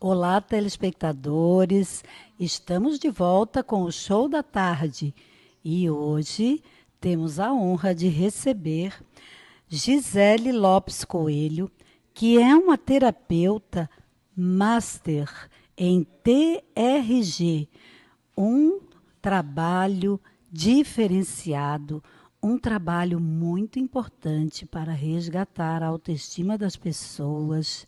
Olá, telespectadores. Estamos de volta com o Show da Tarde e hoje temos a honra de receber Gisele Lopes Coelho, que é uma terapeuta master em TRG, um trabalho diferenciado, um trabalho muito importante para resgatar a autoestima das pessoas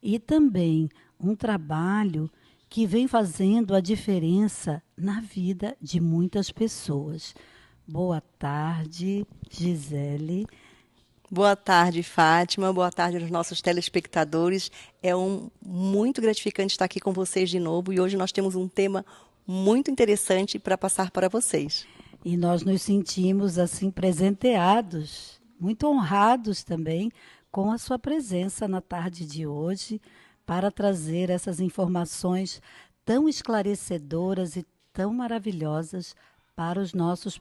e também um trabalho que vem fazendo a diferença na vida de muitas pessoas. Boa tarde, Gisele. Boa tarde, Fátima. Boa tarde aos nossos telespectadores. Muito gratificante estar aqui com vocês de novo e hoje nós temos um tema muito interessante para passar para vocês. E nós nos sentimos assim presenteados, muito honrados também com a sua presença na tarde de hoje para trazer essas informações tão esclarecedoras e tão maravilhosas para os nossos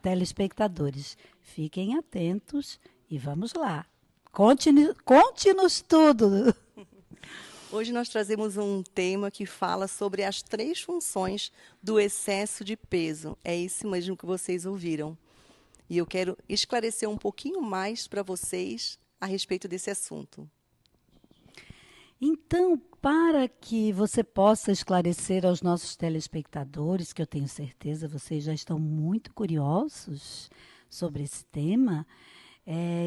telespectadores. Fiquem atentos e vamos lá. Conte-nos tudo. Hoje nós trazemos um tema que fala sobre as 3 funções do excesso de peso. É isso mesmo que vocês ouviram. E eu quero esclarecer um pouquinho mais para vocês a respeito desse assunto. Então, para que você possa esclarecer aos nossos telespectadores, que eu tenho certeza vocês já estão muito curiosos sobre esse tema,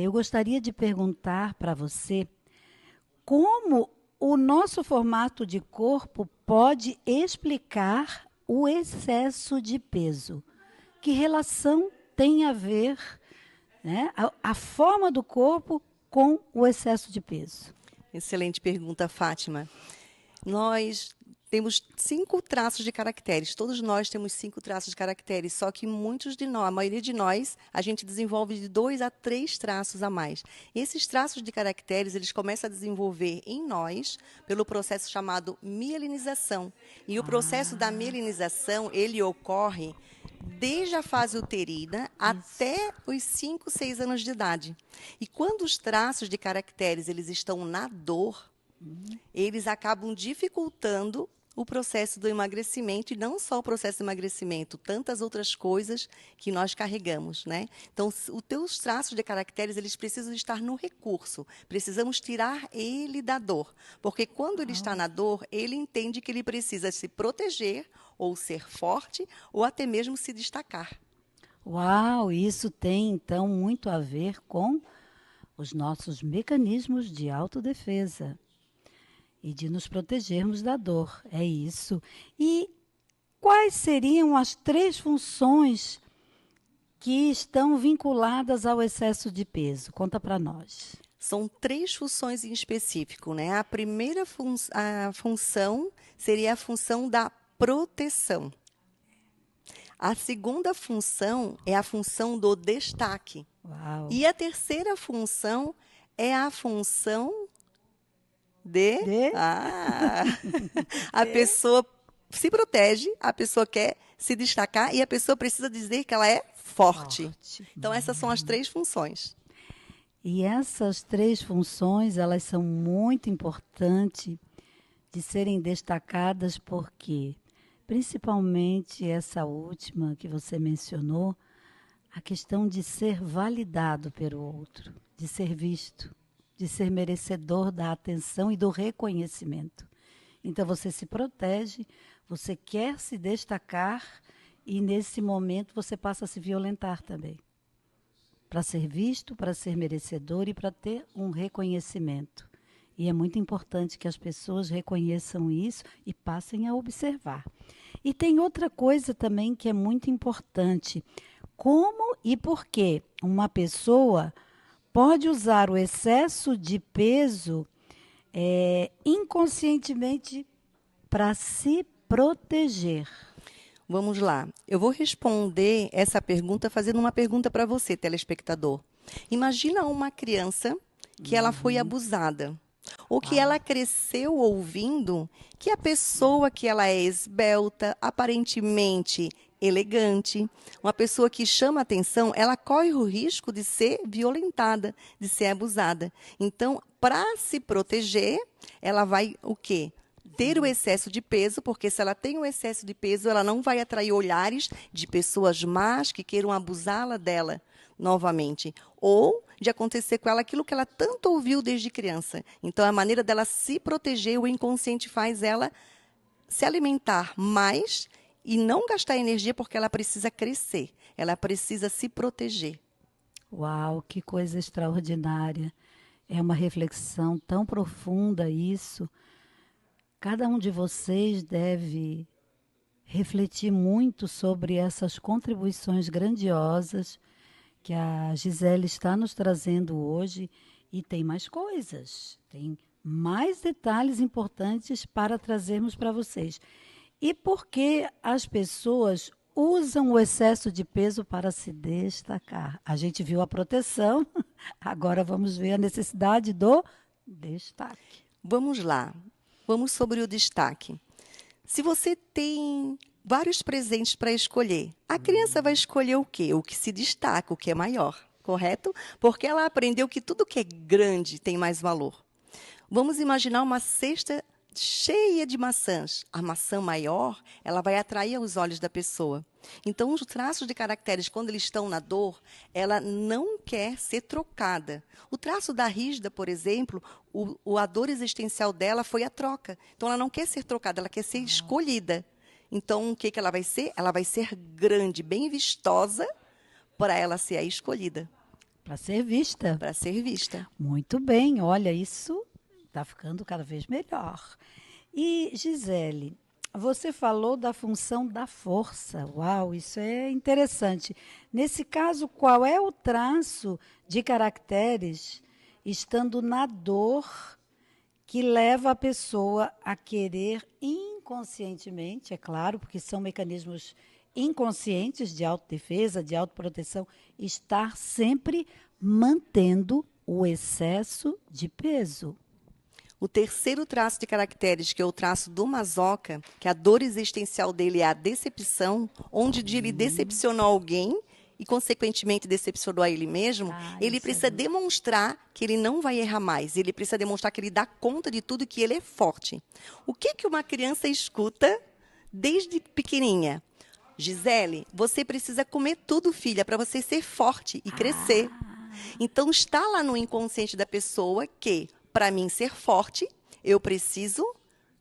eu gostaria de perguntar para você como o nosso formato de corpo pode explicar o excesso de peso. Que relação tem a ver, né, a forma do corpo com o excesso de peso? Excelente pergunta, Fátima. Nós temos 5 traços de caracteres. Todos nós temos 5 traços de caracteres, só que muitos de nós, a maioria de nós, a gente desenvolve de 2 a 3 traços a mais. Esses traços de caracteres, eles começam a desenvolver em nós pelo processo chamado mielinização. E o processo da mielinização, ele ocorre desde a fase uterina até os 5, 6 anos de idade. E quando os traços de caracteres eles estão na dor, eles acabam dificultando o processo do emagrecimento, e não só o processo do emagrecimento, tantas outras coisas que nós carregamos, né? Então, os teus traços de caracteres, eles precisam estar no recurso. Precisamos tirar ele da dor, porque quando ele está na dor, ele entende que ele precisa se proteger, ou ser forte, ou até mesmo se destacar. Uau, isso tem então muito a ver com os nossos mecanismos de autodefesa e de nos protegermos da dor. É isso. E quais seriam as 3 funções que estão vinculadas ao excesso de peso? Conta para nós. São 3 funções em específico, né? A primeira a função seria a função da proteção. A segunda função é a função do destaque. Uau. E a terceira função é a função De? A pessoa se protege, a pessoa quer se destacar e a pessoa precisa dizer que ela é forte. Então, essas são as 3 funções. E essas 3 funções, elas são muito importantes de serem destacadas porque, principalmente essa última que você mencionou, a questão de ser validado pelo outro, de ser visto, de ser merecedor da atenção e do reconhecimento. Então você se protege, você quer se destacar e nesse momento você passa a se violentar também. Para ser visto, para ser merecedor e para ter um reconhecimento. E é muito importante que as pessoas reconheçam isso e passem a observar. E tem outra coisa também que é muito importante. Como e por que uma pessoa pode usar o excesso de peso inconscientemente para se proteger? Vamos lá. Eu vou responder essa pergunta fazendo uma pergunta para você, telespectador. Imagina uma criança que ela foi abusada. Ou que ela cresceu ouvindo que a pessoa que ela é esbelta, aparentemente elegante, uma pessoa que chama atenção, ela corre o risco de ser violentada, de ser abusada. Então, para se proteger, ela vai o quê? ter o excesso de peso, porque se ela tem o excesso de peso, ela não vai atrair olhares de pessoas más que queiram abusá-la dela novamente. Ou de acontecer com ela aquilo que ela tanto ouviu desde criança. Então, a maneira dela se proteger, o inconsciente faz ela se alimentar mais e não gastar energia porque ela precisa crescer. Ela precisa se proteger. Uau, que coisa extraordinária. É uma reflexão tão profunda isso. Cada um de vocês deve refletir muito sobre essas contribuições grandiosas que a Gisele está nos trazendo hoje. E tem mais coisas, tem mais detalhes importantes para trazermos para vocês. E por que as pessoas usam o excesso de peso para se destacar? A gente viu a proteção, agora vamos ver a necessidade do destaque. Vamos lá. Vamos sobre o destaque. Se você tem vários presentes para escolher, a criança vai escolher o quê? O que se destaca, o que é maior, correto? Porque ela aprendeu que tudo que é grande tem mais valor. Vamos imaginar uma cesta cheia de maçãs. A maçã maior, ela vai atrair os olhos da pessoa. Então, os traços de caracteres, quando eles estão na dor, ela não quer ser trocada. O traço da rígida, por exemplo, a dor existencial dela foi a troca. Então, ela não quer ser trocada, ela quer ser escolhida. Então, o que ela vai ser? Ela vai ser grande, bem vistosa, para ela ser a escolhida. Para ser vista. Para ser vista. Muito bem, olha, isso está ficando cada vez melhor. E, Gisele, você falou da função da força. Uau, isso é interessante. Nesse caso, qual é o traço de caracteres estando na dor que leva a pessoa a querer inconscientemente, é claro, porque são mecanismos inconscientes de autodefesa, de autoproteção, estar sempre mantendo o excesso de peso? O terceiro traço de caracteres, que é o traço do masoca, que a dor existencial dele é a decepção, onde ele decepcionou alguém e, consequentemente, decepcionou a ele mesmo, ele precisa demonstrar que ele não vai errar mais. Ele precisa demonstrar que ele dá conta de tudo e que ele é forte. O que uma criança escuta desde pequenininha? Gisele, você precisa comer tudo, filha, para você ser forte e crescer. Então, está lá no inconsciente da pessoa que, para mim ser forte, eu preciso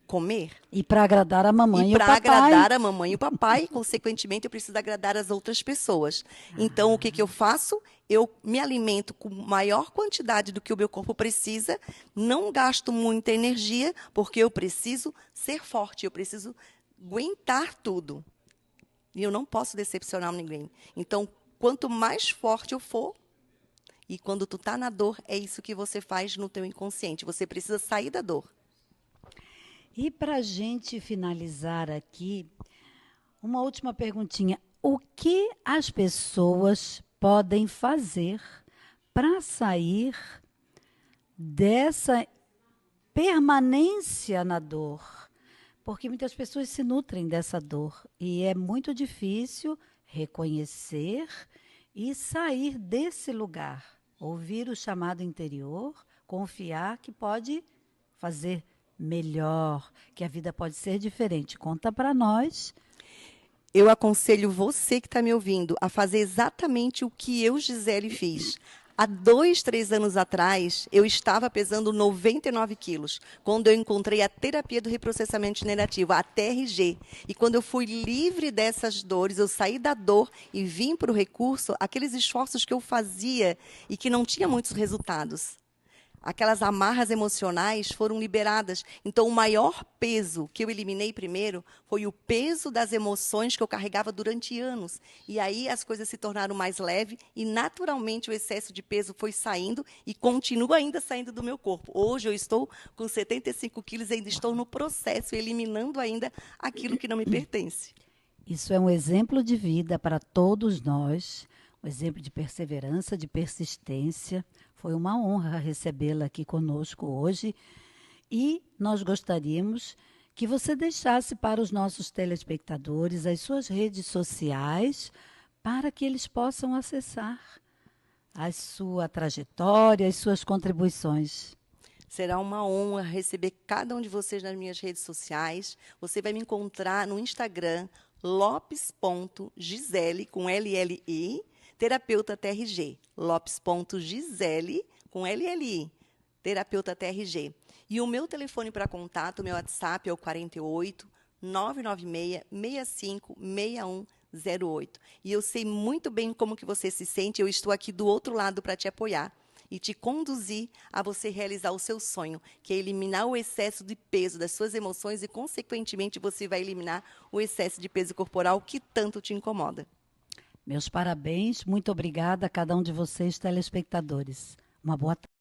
comer. E para agradar a mamãe e o papai. E para agradar a mamãe e o papai, consequentemente, eu preciso agradar as outras pessoas. Então, o que eu faço? Eu me alimento com maior quantidade do que o meu corpo precisa, não gasto muita energia, porque eu preciso ser forte, eu preciso aguentar tudo. E eu não posso decepcionar ninguém. Então, quanto mais forte eu for, e quando tu tá na dor, é isso que você faz no teu inconsciente. Você precisa sair da dor. E para a gente finalizar aqui, uma última perguntinha. O que as pessoas podem fazer para sair dessa permanência na dor? Porque muitas pessoas se nutrem dessa dor e é muito difícil reconhecer e sair desse lugar, ouvir o chamado interior, confiar que pode fazer melhor, que a vida pode ser diferente. Conta para nós. Eu aconselho você que está me ouvindo a fazer exatamente o que eu, Gisele, fiz. Há 2, 3 anos atrás, eu estava pesando 99 quilos, quando eu encontrei a terapia do reprocessamento generativo, a TRG. E quando eu fui livre dessas dores, eu saí da dor e vim para o recurso, aqueles esforços que eu fazia e que não tinha muitos resultados. Aquelas amarras emocionais foram liberadas. Então, o maior peso que eu eliminei primeiro foi o peso das emoções que eu carregava durante anos. E aí as coisas se tornaram mais leves e, naturalmente, o excesso de peso foi saindo e continua ainda saindo do meu corpo. Hoje eu estou com 75 quilos e ainda estou no processo, eliminando ainda aquilo que não me pertence. Isso é um exemplo de vida para todos nós, um exemplo de perseverança, de persistência. Foi uma honra recebê-la aqui conosco hoje e nós gostaríamos que você deixasse para os nossos telespectadores as suas redes sociais para que eles possam acessar a sua trajetória, as suas contribuições. Será uma honra receber cada um de vocês nas minhas redes sociais. Você vai me encontrar no Instagram, lopes.gisele, com LLI, terapeuta TRG. Lopes.gisele, com LLI, terapeuta TRG. E o meu telefone para contato, o meu WhatsApp é o 48 996 65 6108. E eu sei muito bem como que você se sente, eu estou aqui do outro lado para te apoiar e te conduzir a você realizar o seu sonho, que é eliminar o excesso de peso das suas emoções e, consequentemente, você vai eliminar o excesso de peso corporal que tanto te incomoda. Meus parabéns, muito obrigada a cada um de vocês, telespectadores. Uma boa tarde.